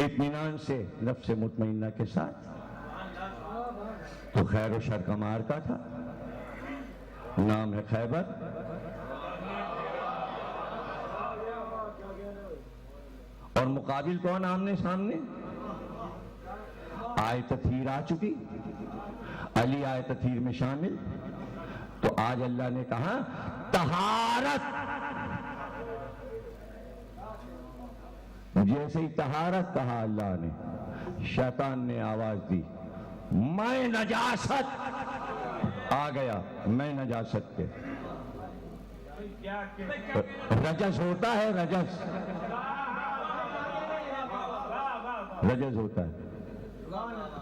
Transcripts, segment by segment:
इत्मीनान से नफ्स मुतमइन्ना के साथ। तो खैर शर का मार्का था, नाम है खैबर। और मुकाबिल कौन आमने सामने? आयत तथीर आ चुकी, अली आयत तथीर में शामिल। तो आज अल्लाह ने कहा तहारत, जैसे ही तहारत कहा अल्लाह ने, शैतान ने आवाज दी मैं नजासत आ गया। मैं नजासत के रजस होता है, रजस रजस होता है।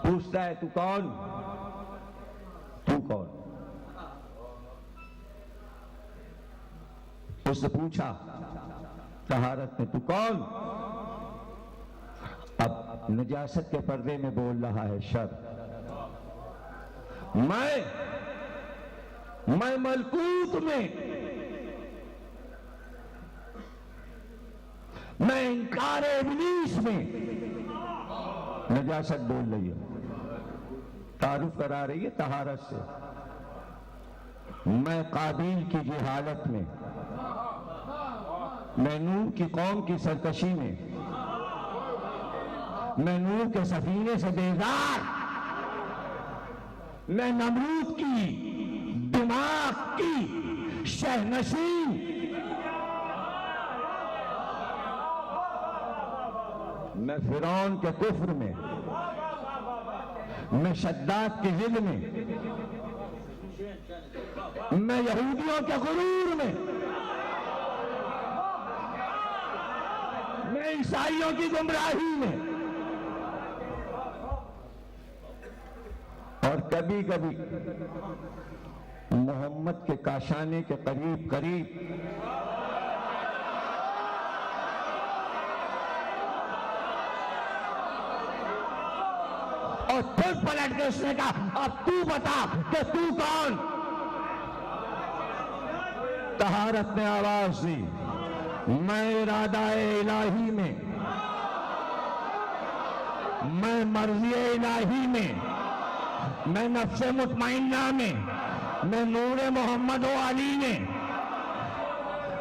पूछता है तू कौन, तू कौन? उससे पूछा तहारत में तू कौन? अब नजासत के पर्दे में बोल रहा है शर। मैं मलकूत में, मैं इंकार इब्लीस में। नजासत बोल रही है, तारुफ करा रही है तहारत से। मैं काबिल की जिहालत में, मैं नूह की कौम की सरकशी में, मैं नूह के सफीने से बेजार, मैं नमरूद की दिमाग की शहनशीन, मैं फिरौन के कुफ्र में, मैं शद्दाद की जिद में, मैं यहूदियों के गुरूर में, मैं ईसाइयों की गुमराही में। और कभी कभी मोहम्मद के काशाने के करीब करीब और फिर पलट के उसने कहा अब तू बता कि तू कौन? तहारत ने आवाज दी मैं इरादा इलाही में, मैं मर्जी इलाही में, मैं नफ्स मुतमइन्ना में, मैं नूर मोहम्मद व अली में,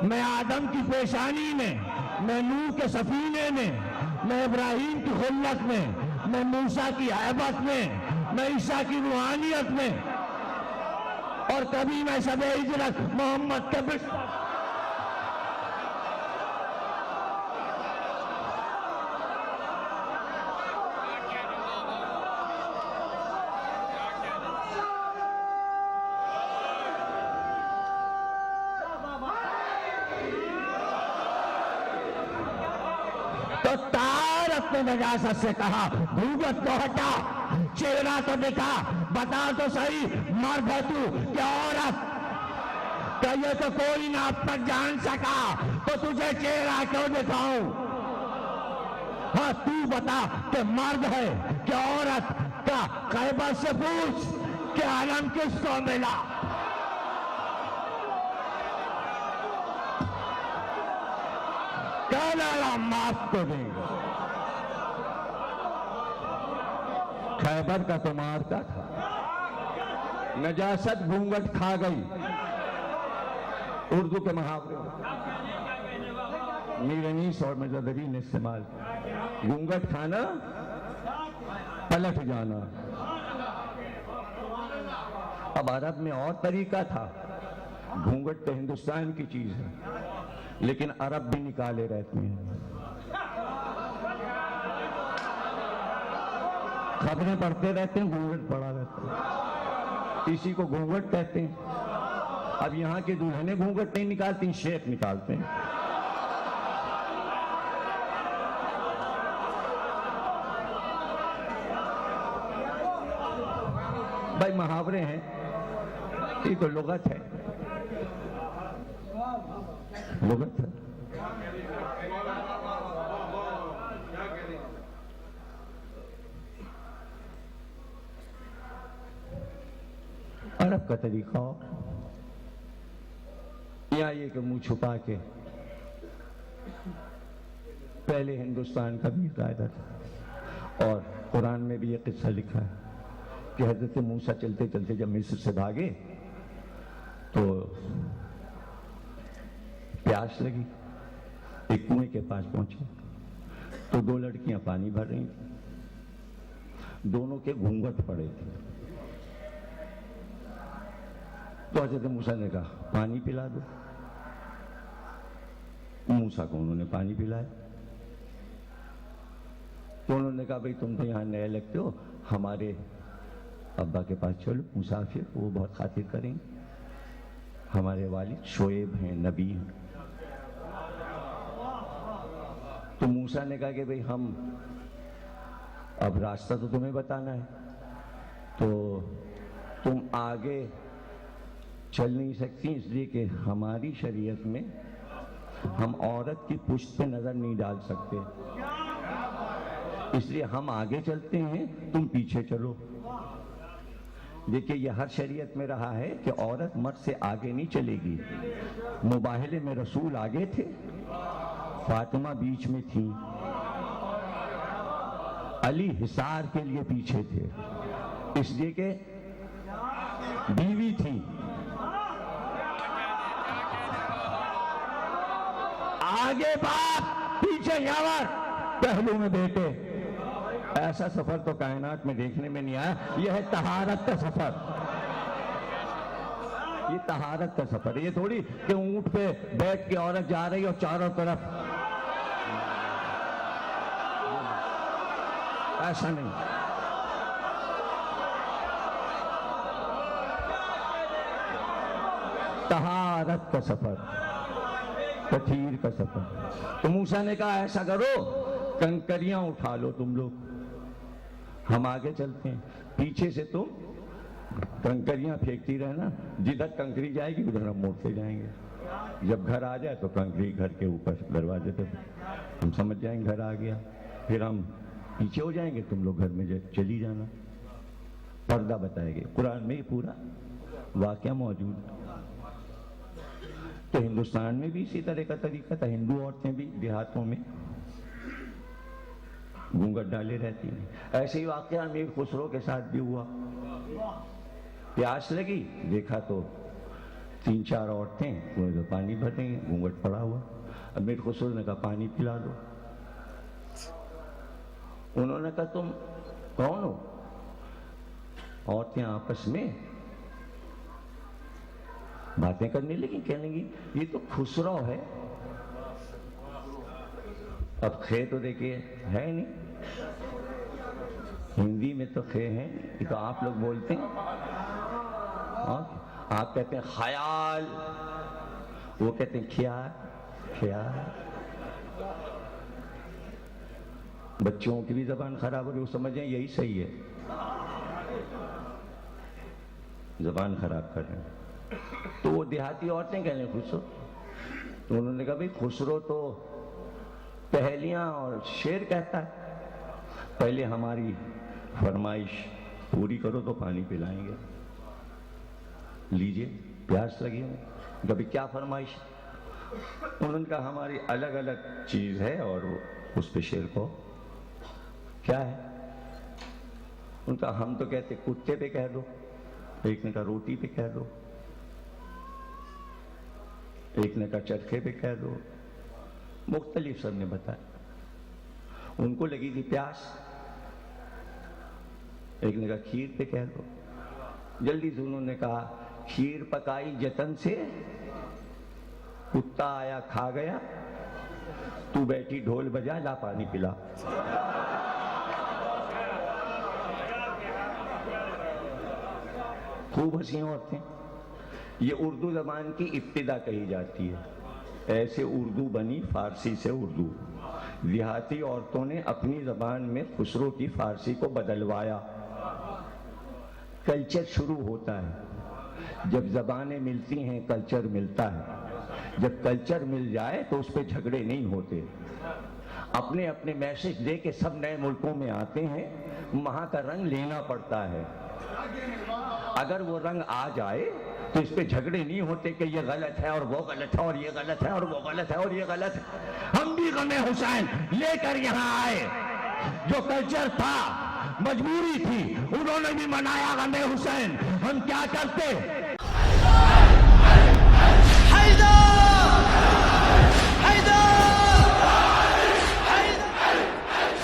मैं आदम की पेशानी में, मैं नूह के सफीने में, मैं इब्राहिम की खुल्लत में, मैं मूसा की हैबत में, मैं ईसा की रूहानियत में, और कभी मैं शब हिजरत मोहम्मद के बिस्तर। तो तारत ने नजासत से कहा घूंघट को हटा, चेहरा तो दिखा, बता तो सही मर्द है तू क्या औरत? तो ये तो कोई ना अब तक जान सका, तो तुझे चेहरा क्यों दिखाऊं? हाँ तू बता कि मर्द है क्या औरत? का खैबर से पूछ कि आलम किसको मिला? क्या माफ को देंगे? खैबर का तो मारता था, नजासत घूंघट खा गई। उर्दू के मुहावरे मीर अनीस और मजदरी ने इस्तेमाल किया। घूंघट खाना, पलट जाना। अब अरब में और तरीका था, घूंघट तो हिंदुस्तान की चीज है, लेकिन अरब भी निकाले रहते हैं। खबरें पढ़ते रहते हैं, घूंघट पड़ा रहता है, इसी को घूंघट कहते हैं। अब यहाँ के दुल्हने घूंघट नहीं निकालती, शेख निकालते हैं। भाई मुहावरे हैं, ये तो लुगत है, लुगत है। अरब का तरीका या ये कि मुंह छुपा के पहले हिंदुस्तान का भी कायदा था। और कुरान में भी ये किस्सा लिखा है कि हजरत मूसा चलते चलते जब मिस्र से भागे तो प्यास लगी, एक कुएं के पास पहुंचे तो दो लड़कियां पानी भर रही थी, दोनों के घूंघट पड़े थे। तो हजरत मूसा ने कहा पानी पिला दो। मूसा को उन्होंने पानी पिलाया। तो उन्होंने कहा भाई तुम तो यहां नए लगते हो, हमारे अब्बा के पास चलो, मुसाफिर, वो बहुत खातिर करेंगे, हमारे वालिद शोएब हैं, नबी हैं। तो मूसा ने कहा कि भाई हम अब रास्ता तो तुम्हें बताना है, तो तुम आगे चल नहीं सकती, इसलिए कि हमारी शरीयत में हम औरत की पुष्ट पे नजर नहीं डाल सकते, इसलिए हम आगे चलते हैं, तुम पीछे चलो। देखिए ये हर शरीयत में रहा है कि औरत मर्द से आगे नहीं चलेगी। मुबाहले में रसूल आगे थे, फातिमा बीच में थी, अली हिसार के लिए पीछे थे, इसलिए कि बीवी थी। आगे बाप, पीछे यावर, पहलू में बेटे। ऐसा सफर तो कायनात में देखने में नहीं आया। यह है तहारत का सफर, ये तहारत का सफर। ये थोड़ी कि ऊंट पे बैठ के औरत जा रही और चारों तरफ, ऐसा नहीं। तहारत का सफर, तथीर का सफर। तो मूसा ने कहा ऐसा करो, कंकरियां उठा लो तुम लोग, हम आगे चलते हैं, पीछे से तुम कंकरियां फेंकती रहना, जिधर कंकरी जाएगी उधर हम मोड़ते जाएंगे। जब घर आ जाए तो कंकरी घर के ऊपर दरवाजे पे, हम समझ जाएंगे घर आ गया, फिर हम पीछे हो जाएंगे, तुम लोग घर में चली जाना। पर्दा बताएंगे, कुरान में ये पूरा वाकया मौजूद। तो हिंदुस्तान में भी इसी तरह का तरीका था, हिंदू औरतें भी देहातों में घूंघट डाले रहती हैं। ऐसे ही वाकया अमीर खुसरो के साथ भी हुआ। प्यास लगी, देखा तो 3-4 औरतें कुएं में पानी भर रही हैं, घूंघट पड़ा हुआ। अमीर खुसरो ने कहा पानी पिला दो। उन्होंने कहा तुम कौन हो? औरतें आपस में बातें करने लगी, कहने लगी ये तो खुसरो है। अब खे तो देखिए है नहीं, हिंदी में तो खे है, ये तो आप लोग बोलते हैं। आप कहते हैं ख्याल, वो कहते हैं ख्याल। ख्याल बच्चों की भी जबान खराब हो रही, वो समझें यही सही है, जबान खराब कर रहे हैं। तो वो देहाती औरतें कह रहे हैं खुसरो। तो उन्होंने कहा भाई खुसरो तो पहेलियां और शेर कहता है, पहले हमारी फरमाइश पूरी करो तो पानी पिलाएंगे। लीजिए, प्यास लगी है, कभी क्या फरमाइश? उन्होंने कहा हमारी अलग अलग चीज है और उस पे शेर को क्या है? उनका हम तो कहते कुत्ते पे कह दो, एक ने कहा रोटी पे कह दो, एक ने कहा चरखे पे कह दो, मुख्तलिफ सब ने बताया। उनको लगी थी प्यास, एक ने कहा खीर पे कह दो। जल्दी से उन्होंने कहा खीर पकाई जतन से, कुत्ता आया खा गया, तू बैठी ढोल बजा, ला पानी पिला। खूब हंसी औरतें। ये उर्दू जबान की इब्तिदा कही जाती है। ऐसे उर्दू बनी फारसी से उर्दू। देहाती औरतों ने अपनी जबान में खुसरो की फारसी को बदलवाया। कल्चर शुरू होता है, जब जबानें मिलती हैं कल्चर मिलता है। जब कल्चर मिल जाए तो उस पर झगड़े नहीं होते। अपने अपने मैसेज दे के सब नए मुल्कों में आते हैं, वहां का रंग लेना पड़ता है। अगर वो रंग आ जाए तो इस पे झगड़े नहीं होते कि ये गलत है और वो गलत है और ये गलत है और वो गलत है और ये गलत है। हम भी गमे हुसैन लेकर यहाँ आए, जो कल्चर था, मजबूरी थी, उन्होंने भी मनाया गमे हुसैन। हम क्या करते,